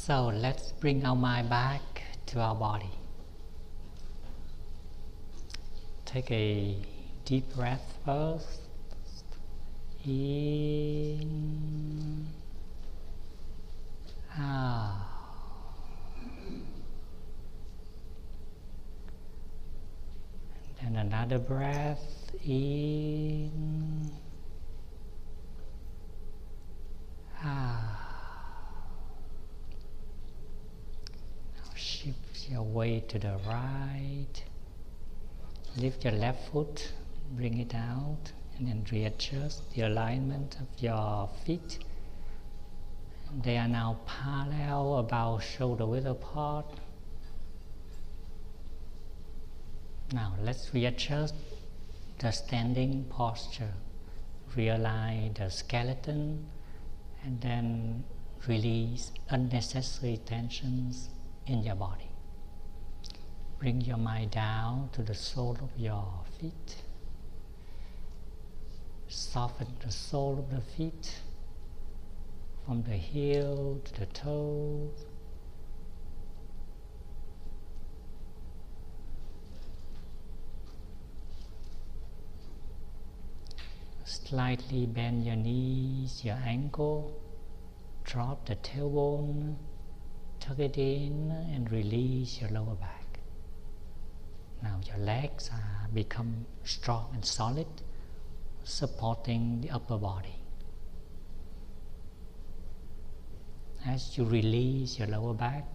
So let's bring our mind back to our body. Take a deep breath first. In, out. And then another breath in, out. Now shift your weight to the right. Lift your left foot, bring it out, and then readjust the alignment of your feet. They are now parallel, about shoulder width apart. Now let's readjust the standing posture. Realign the skeleton and then release unnecessary tensions in your body. Bring your mind down to the sole of your feet. Soften the sole of the feet from the heel to the toes. Slightly bend your knees, your ankle. Drop the tailbone, tuck it in and release your lower back. Now your legs become strong and solid, supporting the upper body. As you release your lower back,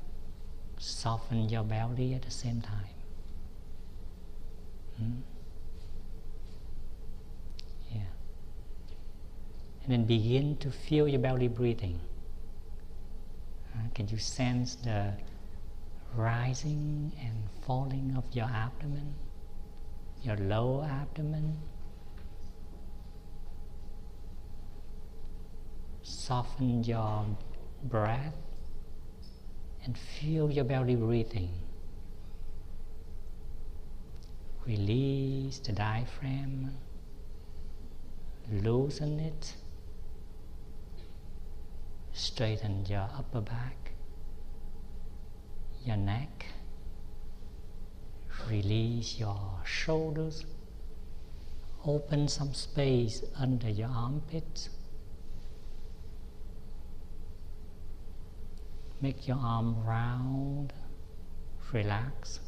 soften your belly at the same time. Yeah. And then begin to feel your belly breathing. Can you sense the rising and falling of your abdomen, your lower abdomen? Soften your breath and feel your belly breathing. Release the diaphragm, loosen it, straighten your upper back, your neck, release your shoulders, open some space under your armpits. Make your arm round, relax,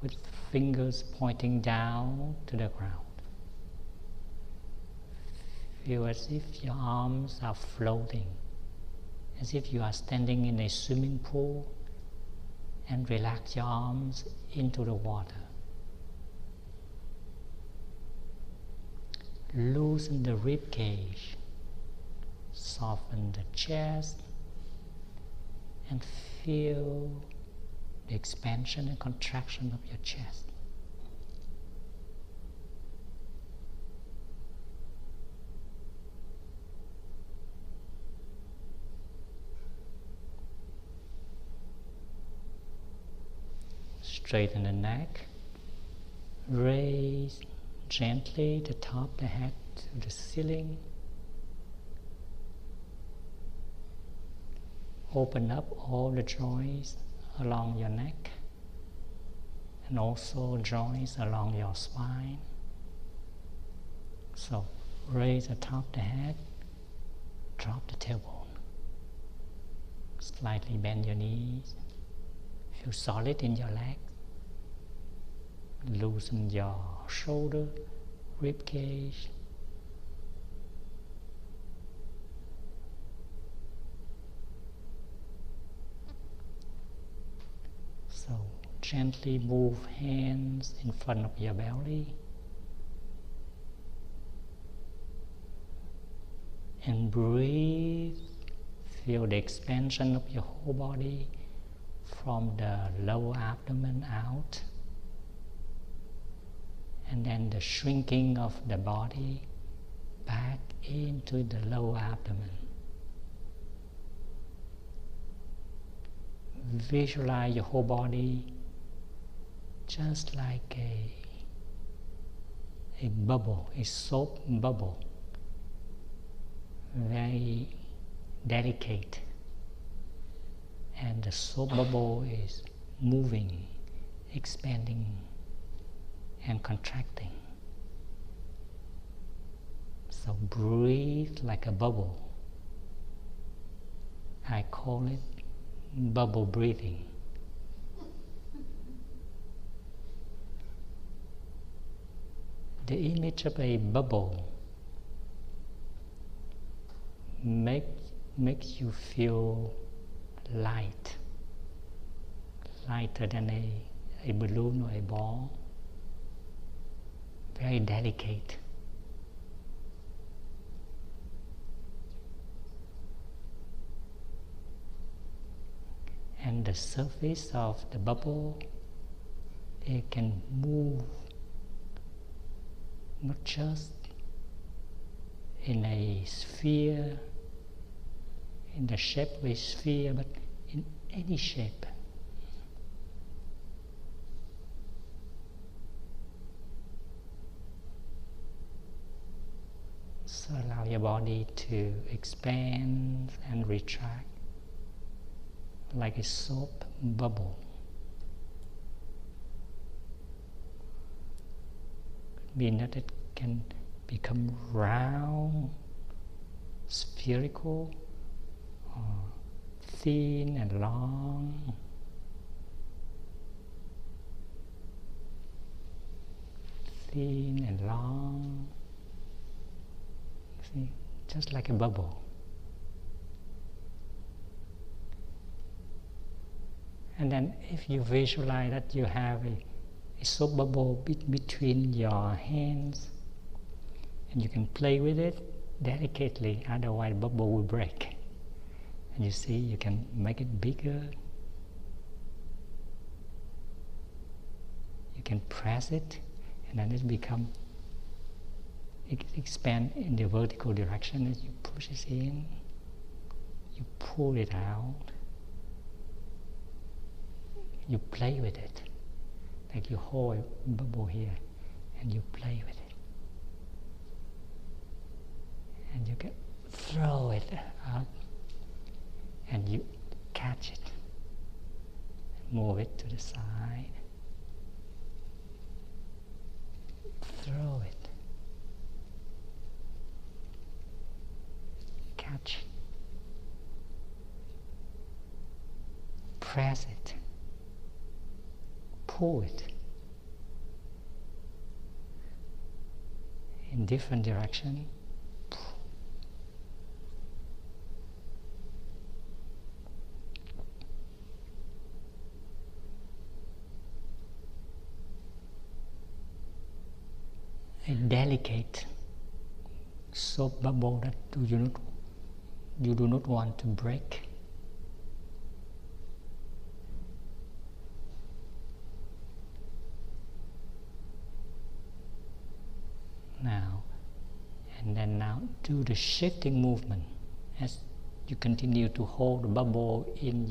with fingers pointing down to the ground. Feel as if your arms are floating, as if you are standing in a swimming pool, and relax your arms into the water. Loosen the rib cage, soften the chest, and feel the expansion and contraction of your chest. Straighten the neck, raise gently the top of the head to the ceiling. Open up all the joints along your neck and also joints along your spine. So raise the top of the head, drop the tailbone. Slightly bend your knees. Feel solid in your legs. Loosen your shoulder, rib cage. So gently move hands in front of your belly and breathe. Feel the expansion of your whole body from the lower abdomen out, and then the shrinking of the body back into the lower abdomen. Visualize your whole body just like a bubble, a soap bubble, very delicate, and the soap bubble is moving, expanding and contracting. So breathe like a bubble. I call it bubble breathing. The image of a bubble makes you feel light, lighter than a balloon or a ball, very delicate. And the surface of the bubble, it can move not just in a sphere, in the shape of a sphere, but in any shape. So allow your body to expand and retract like a soap bubble. Could mean that it can become round, spherical, or thin and long. Thin and long. See, just like a bubble. And then if you visualize that you have a soap bubble between your hands, and you can play with it delicately, otherwise the bubble will break. And you see, you can make it bigger. You can press it, and then it expand in the vertical direction as you push it in. You pull it out. You play with it, like you hold a bubble here, and you play with it. And you can throw it up, and you catch it, move it to the side, throw it, catch it, press it, pull it in different direction. A delicate soap bubble that you do not want to break. Now do the shifting movement as you continue to hold the bubble in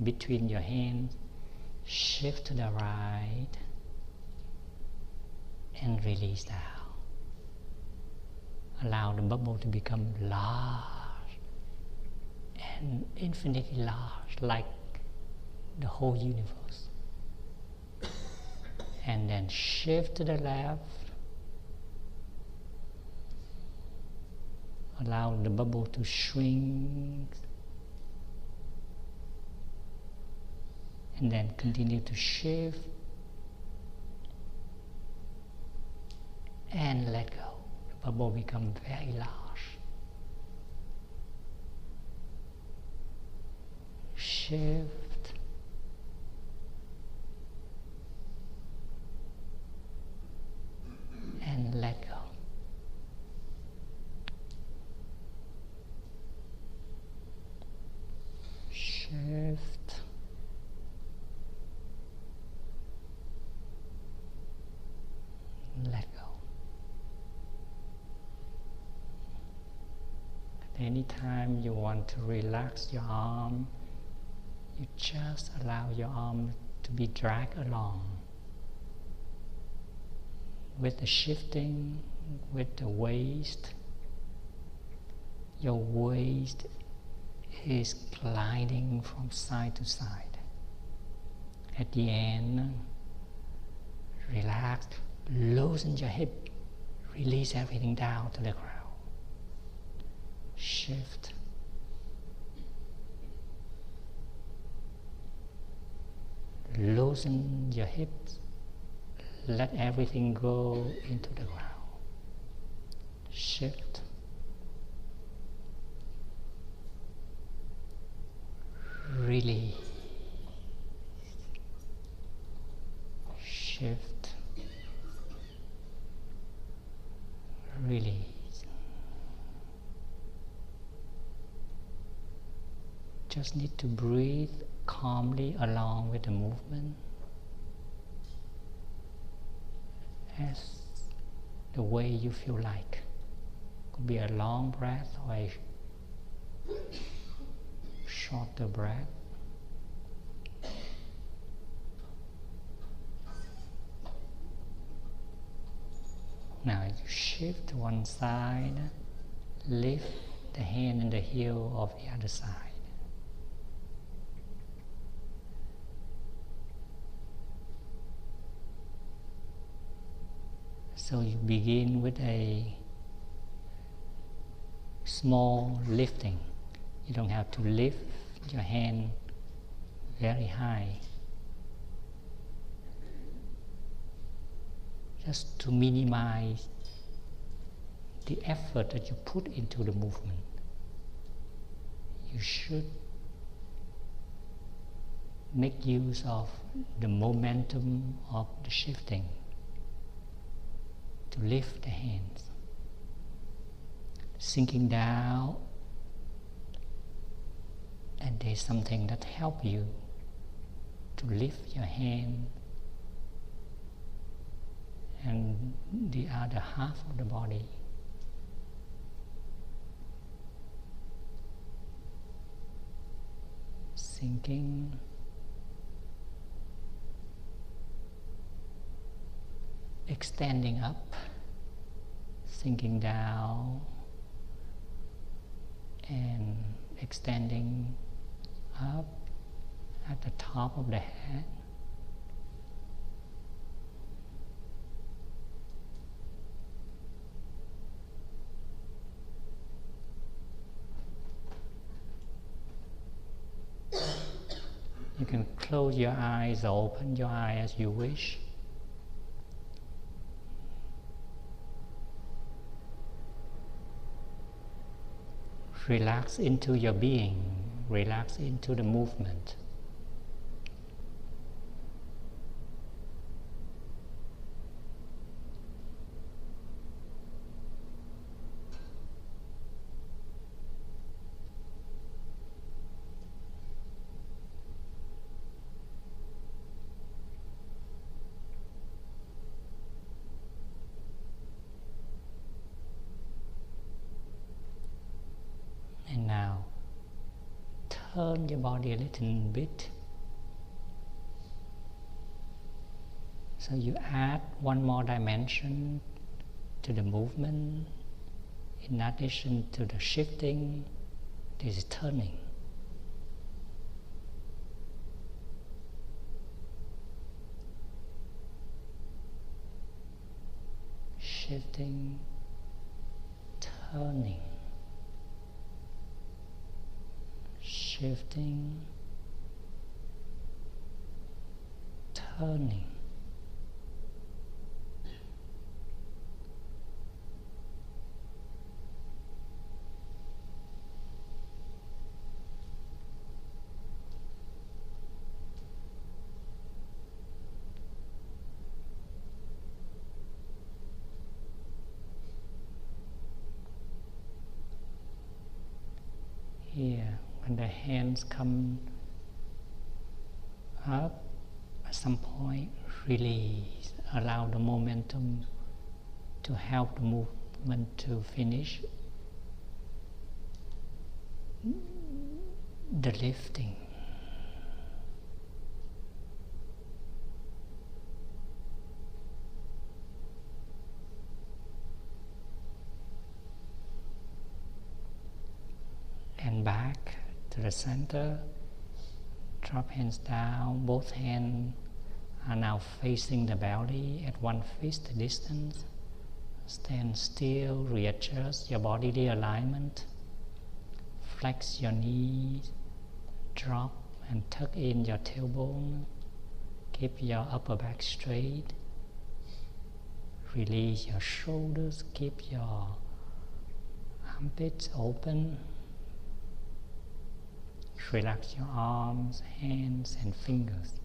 between your hands. Shift to the right and release down. Allow the bubble to become large and infinitely large, like the whole universe. And then shift to the left. Allow the bubble to shrink, and then continue to shift and let go. The bubble becomes very large. Shift and let go. Shift let go. At any time you want to relax your arm, you just allow your arm to be dragged along with the shifting, with the waist. Your waist is gliding from side to side. At the end, relax, loosen your hip, release everything down to the ground. Shift. Loosen your hips, let everything go into the ground. Shift. Release. Shift. Release. Just need to breathe calmly along with the movement as the way you feel like. Could be a long breath or a shorter breath. Now you shift to one side, lift the hand and the heel of the other side. So you begin with a small lifting. You don't have to lift your hand very high. Just to minimize the effort that you put into the movement. You should make use of the momentum of the shifting to lift the hands. Sinking down, and there's something that helps you to lift your hand and the other half of the body. Sinking, extending up, sinking down, and extending up at the top of the head. You can close your eyes or open your eyes as you wish. Relax into your being, relax into the movement. And now, turn your body a little bit. So you add one more dimension to the movement. In addition to the shifting, this is turning. Shifting, turning. Shifting, turning. Here, when the hands come up, at some point release, allow the momentum to help the movement to finish the lifting. And back to the center. Drop hands down. Both hands are now facing the belly at 1 fist distance. Stand still, readjust your body alignment. Flex your knees, drop and tuck in your tailbone. Keep your upper back straight. Release your shoulders, keep your armpits open. Relax your arms, hands and fingers.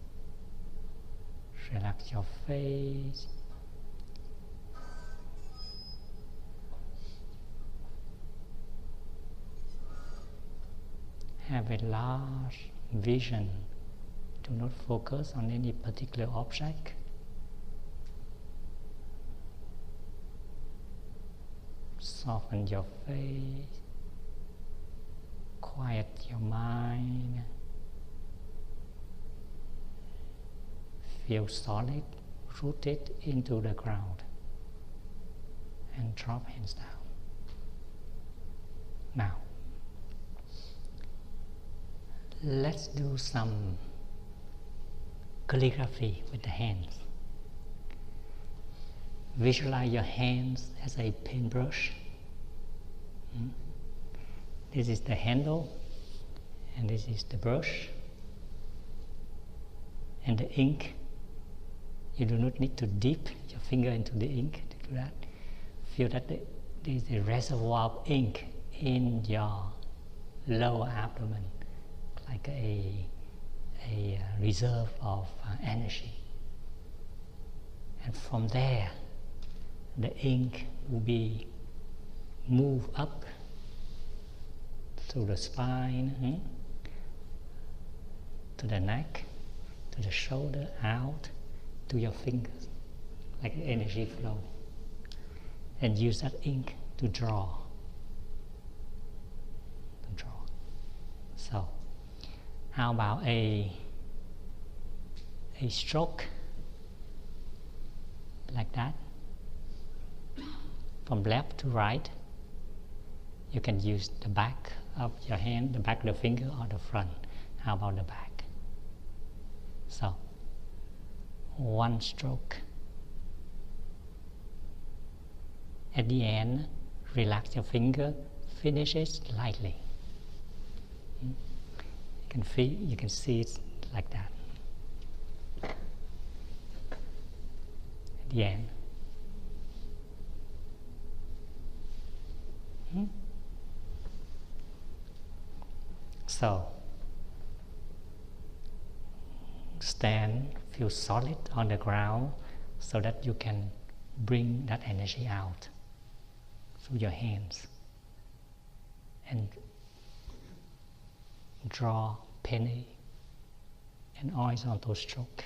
Relax your face. Have a large vision. Do not focus on any particular object. Soften your face. Quiet your mind. Feel solid, rooted into the ground. And drop hands down. Now, let's do some calligraphy with the hands. Visualize your hands as a paintbrush. This is the handle, and this is the brush. And the ink, you do not need to dip your finger into the ink to do that. Feel that there is a reservoir of ink in your lower abdomen, like a reserve of energy. And from there, the ink will be moved up through the spine, to the neck, to the shoulder, out to your fingers, like the energy flow. And use that ink to draw. So, how about a stroke like that? From left to right, you can use the back of your hand, the back of the finger, or the front. How about the back? So, one stroke. At the end, relax your finger, finish it lightly. You can see it like that. At the end. So, stand, feel solid on the ground so that you can bring that energy out through your hands and draw penny and horizontal stroke.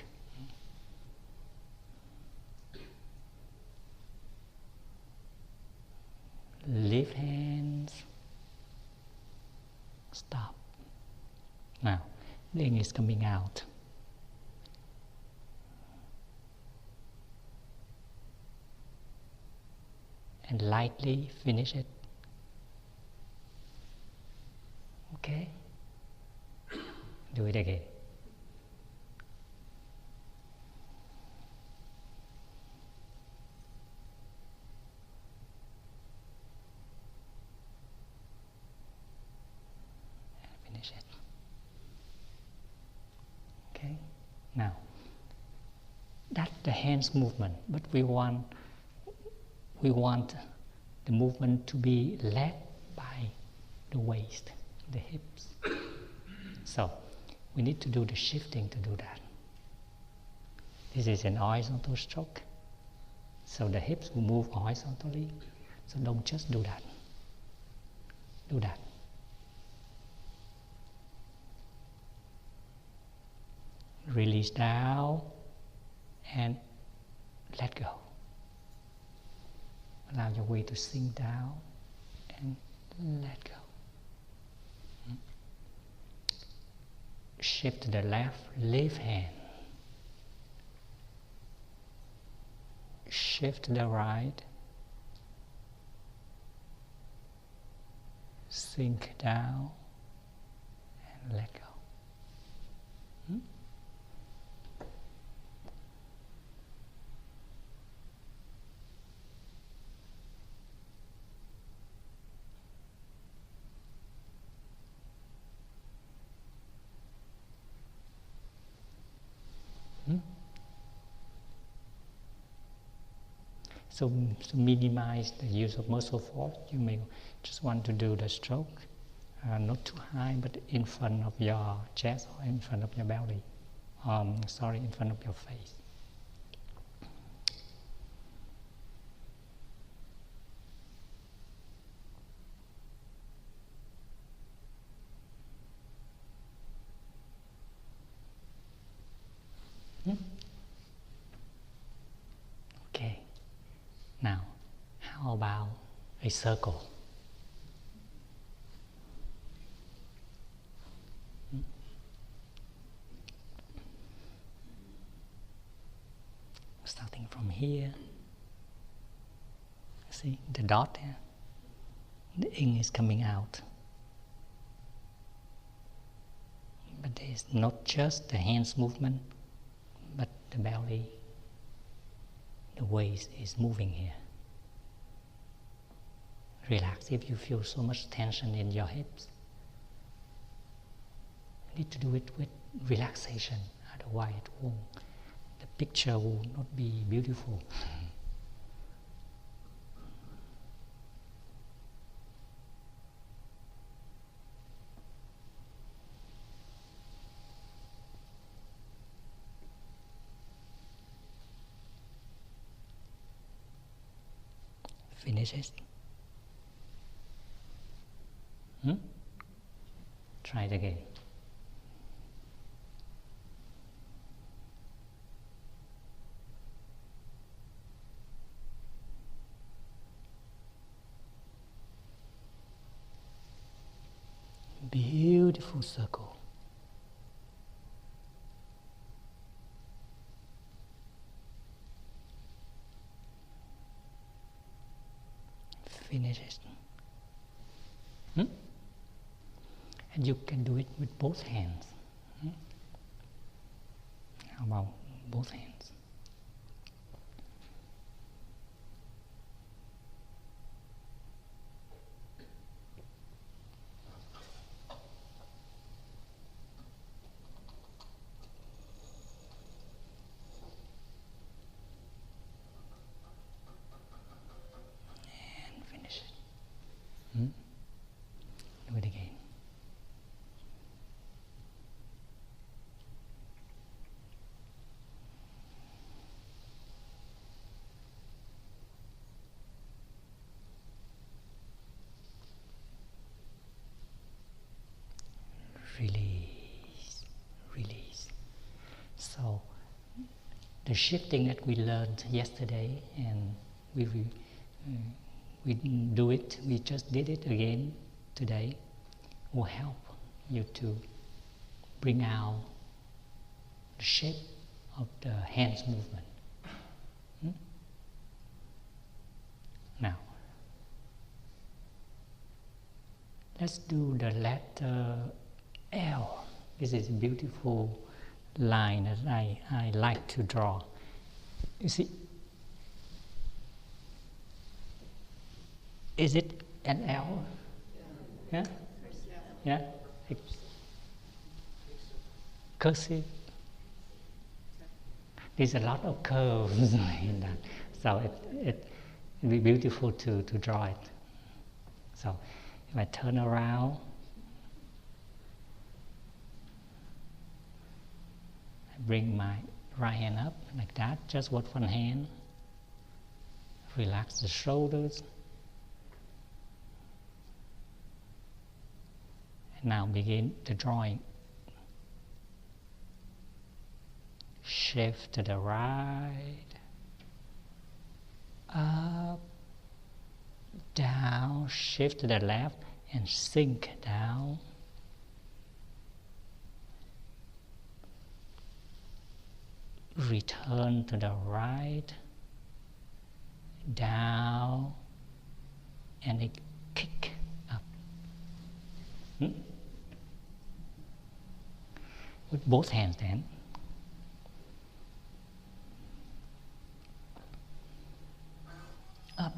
Lift hands. Stop. Now, the ink is coming out. And lightly finish it. Okay? Do it again. And finish it. Okay? Now, that's the hands movement, but we want the movement to be led by the waist, the hips. So, we need to do the shifting to do that. This is an horizontal stroke. So the hips will move horizontally. So don't just do that. Do that. Release down and let go. Allow your weight to sink down and let go. Shift to the left, lift hand. Shift to the right. Sink down let go. Hmm? Hmm? So minimize the use of muscle force. You may just want to do the stroke, not too high, but in front of your chest or in front of your belly. In front of your face. Hmm? Okay. Now, how about a circle? Starting from here, see the dot here, the ink is coming out. But it's not just the hands movement, but the belly, the waist is moving here. Relax if you feel so much tension in your hips. You need to do it with relaxation, otherwise the picture will not be beautiful. Finish it. Try it again. Beautiful circle. Finish it. And you can do it with both hands. How about both hands? And finish it. Do it again. Release, release. So the shifting that we learned yesterday, and we didn't do it, we just did it again today, will help you to bring out the shape of the hands movement. Now, let's do the letter L. This is a beautiful line that I like to draw. You see, is it an L? Yeah? Yeah? Cursive. There's a lot of curves in that, so it will be beautiful to draw it. So if I turn around, I bring my right hand up like that, just with one hand. Relax the shoulders. And now begin the drawing. Shift to the right, up, down, shift to the left, and sink down. Return to the right, down, and a kick up. Put both hands then. Up.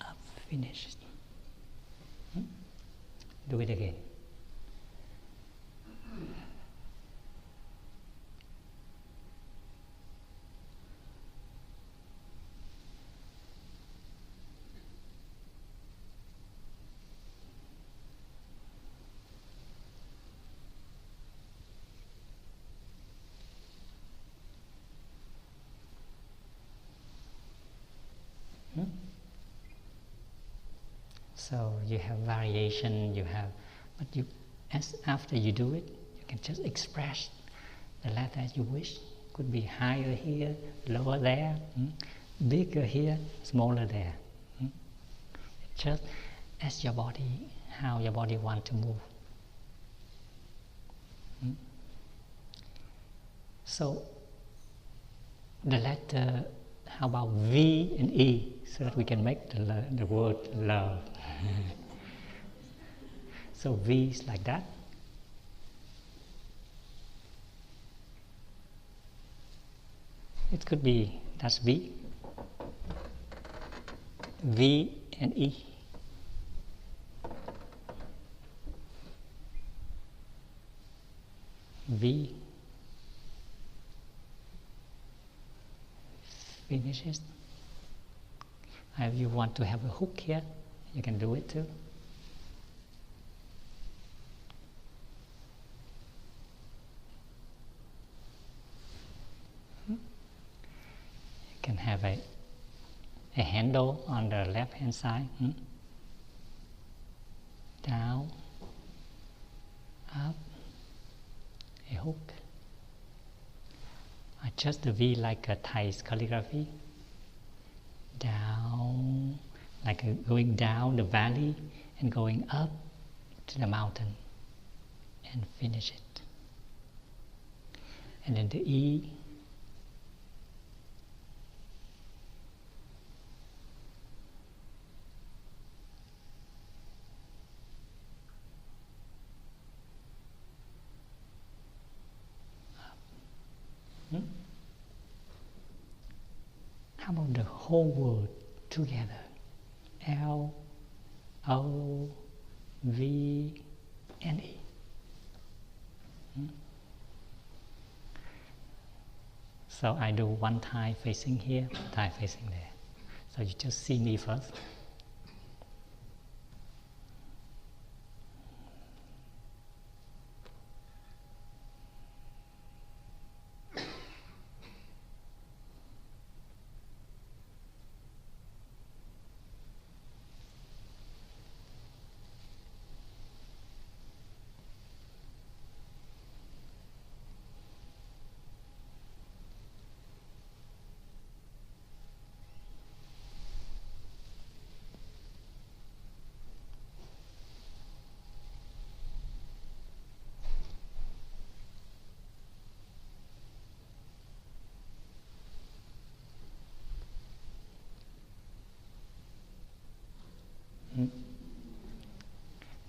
Up, finish. Do it again. So you have variation, but after you do it, you can just express the letter as you wish. Could be higher here, lower there, bigger here, smaller there. Just as your body, how your body wants to move. So the letter, how about V and E, so that we can make the word love. So V is like that. It could be, that's V. V and E. V. Finishes. If you want to have a hook here, you can do it too. You can have a handle on the left hand side. Down, up, a hook. Adjust the V like a Thai calligraphy. Down, like going down the valley and going up to the mountain, and finish it. And then the E. How about the whole word together? L, O, V, and E. So I do one Thai facing here, Thai facing there. So you just see me first.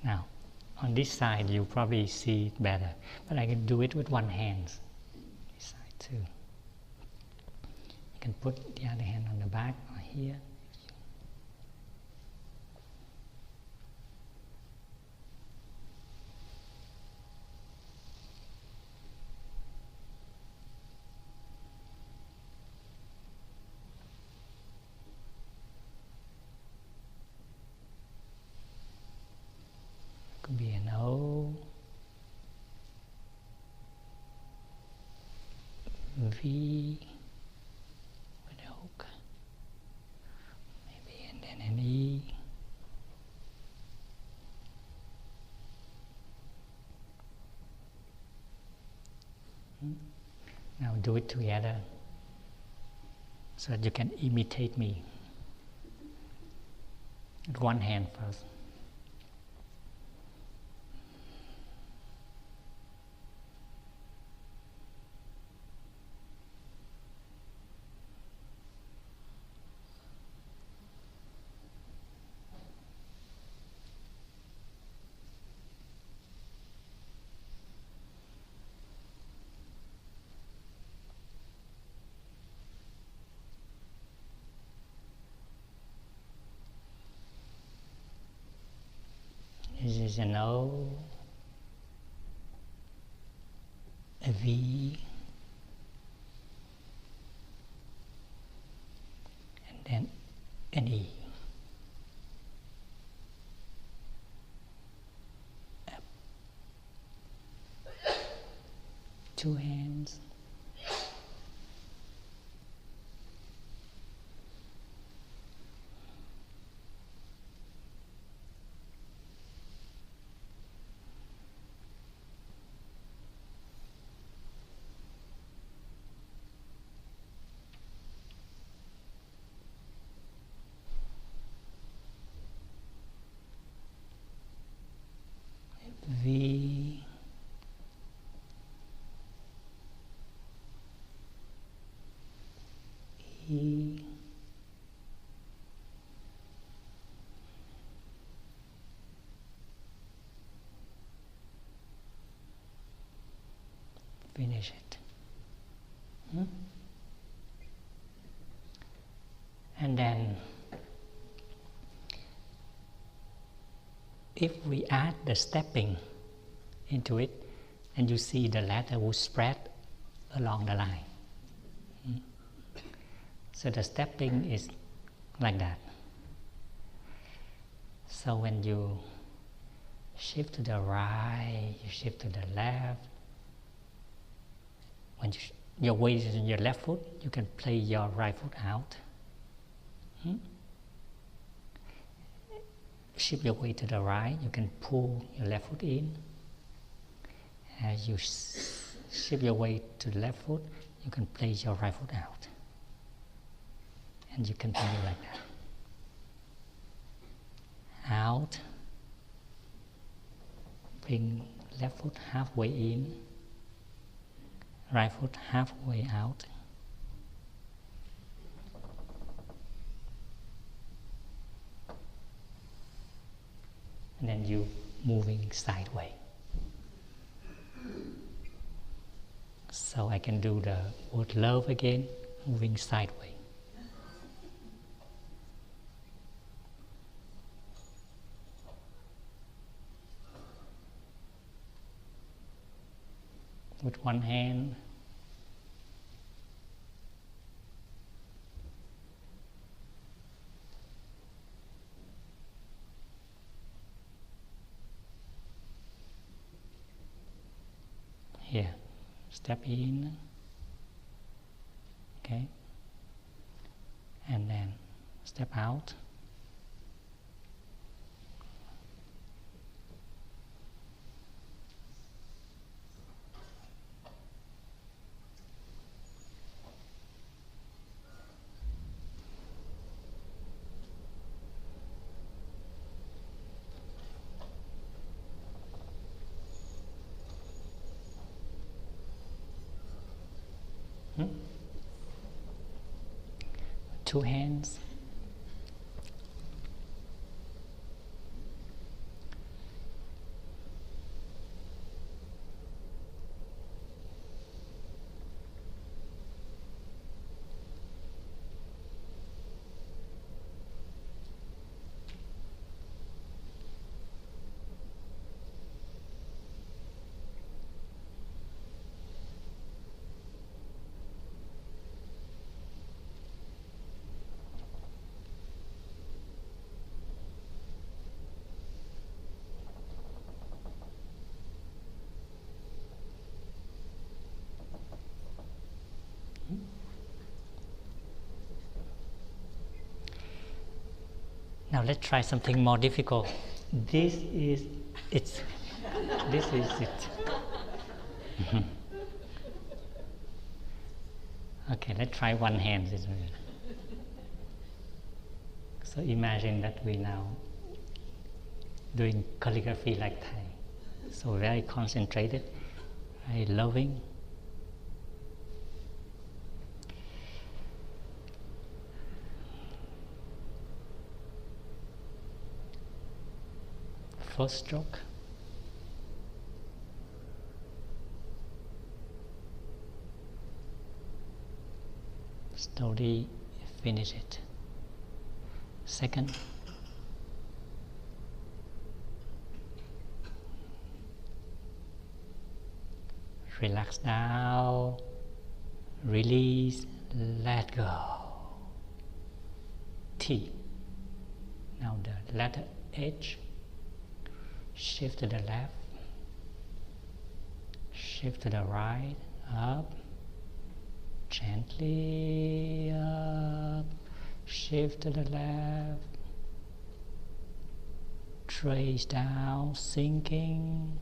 Now, on this side you probably see it better, but I can do it with one hand. This side too. You can put the other hand on the back or here. Could be an O, V with a hook, maybe, and then an E. Now do it together so that you can imitate me. With one hand first. is an O, a V, and then an E. Up. 2 hands. V, E, finish it. And then if we add the stepping into it, and you see the letter will spread along the line. So the stepping is like that. So when you shift to the right, you shift to the left. When your weight is in your left foot, you can play your right foot out. Shift your weight to the right, you can pull your left foot in. As you shift your weight to the left foot, you can place your right foot out. And you continue like that. Out. Bring left foot halfway in. Right foot halfway out. And then you moving sideways. So I can do the word love again, moving sideways. With one hand. Here, step in, okay, and then step out. Two hands. Now let's try something more difficult. This is it. This is it. Okay, let's try one hand. So imagine that we now doing calligraphy like Thai. So very concentrated, very loving. First stroke. Slowly finish it. Second. relax down, release, let go. T. Now the letter H, shift to the left, shift to the right, up, gently up, shift to the left, trace down, sinking,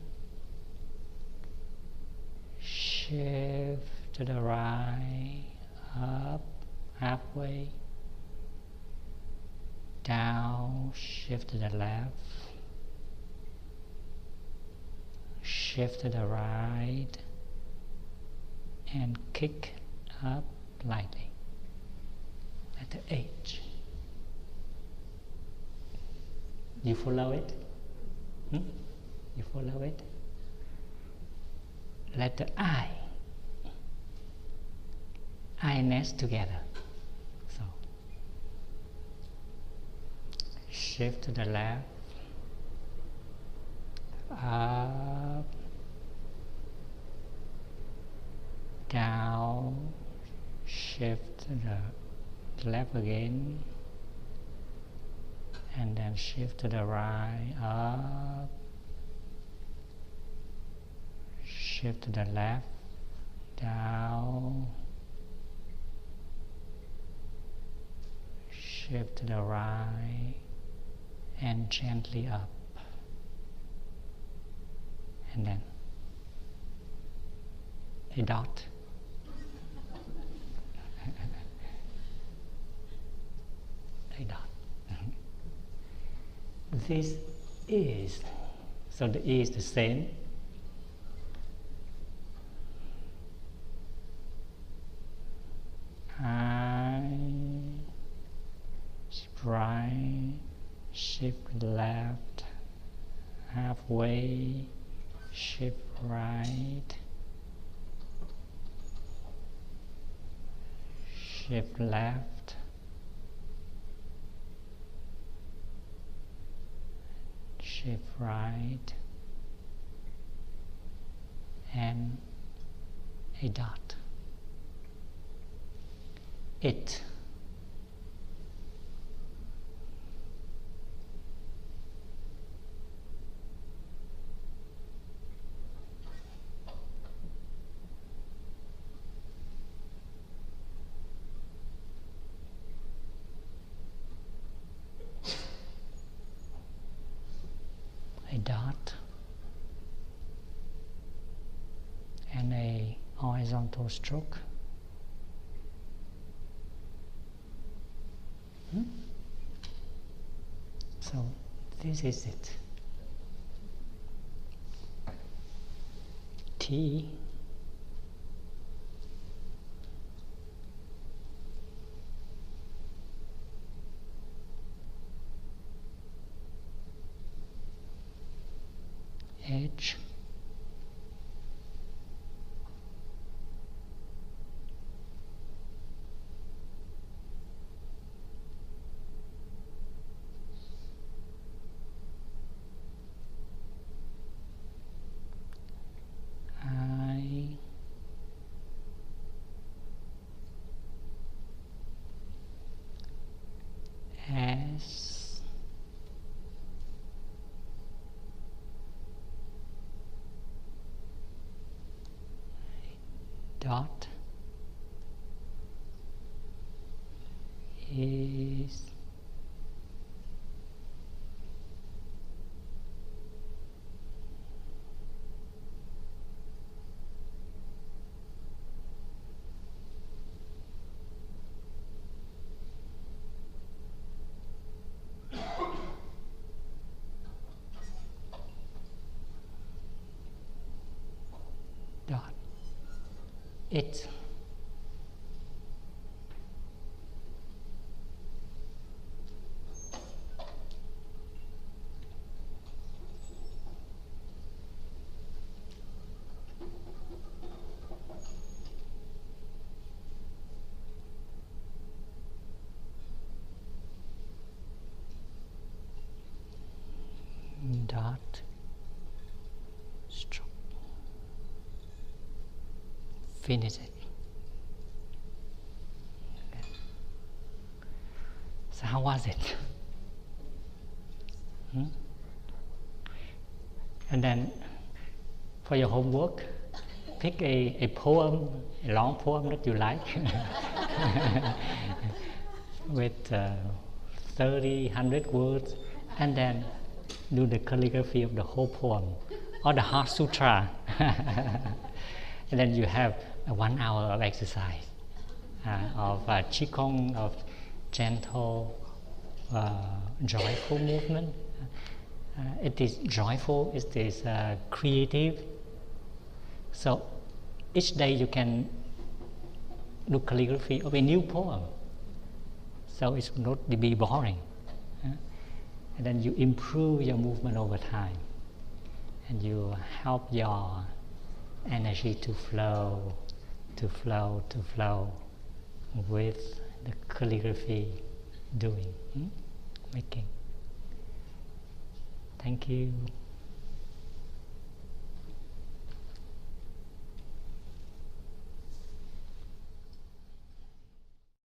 shift to the right, up, halfway, down, shift to the left, shift to the right, and kick up lightly at the H. You follow it? You follow it? Let the I nest together. So shift to the left, up, down, shift to the left again, and then shift to the right, up, shift to the left, down, shift to the right, and gently up, and then a dot. A dot. This is, so the E is the same. I shift right, shift left, halfway, shift right, shift left, shift right, and a dot. It. A dot and a horizontal stroke. So this is it. T, H, I, S, dot, is, dot, it. Dot, stroke. finish it. So how was it? And then for your homework, pick a poem, a long poem that you like with 30, 100 words, and then do the calligraphy of the whole poem or the Heart Sutra. And then you have 1 hour of exercise, of Qigong, of gentle, joyful movement. It is joyful, it is creative. So each day you can do calligraphy of a new poem. So it will not be boring. And then you improve your movement over time. And you help your energy to flow with the calligraphy doing, making. Thank you.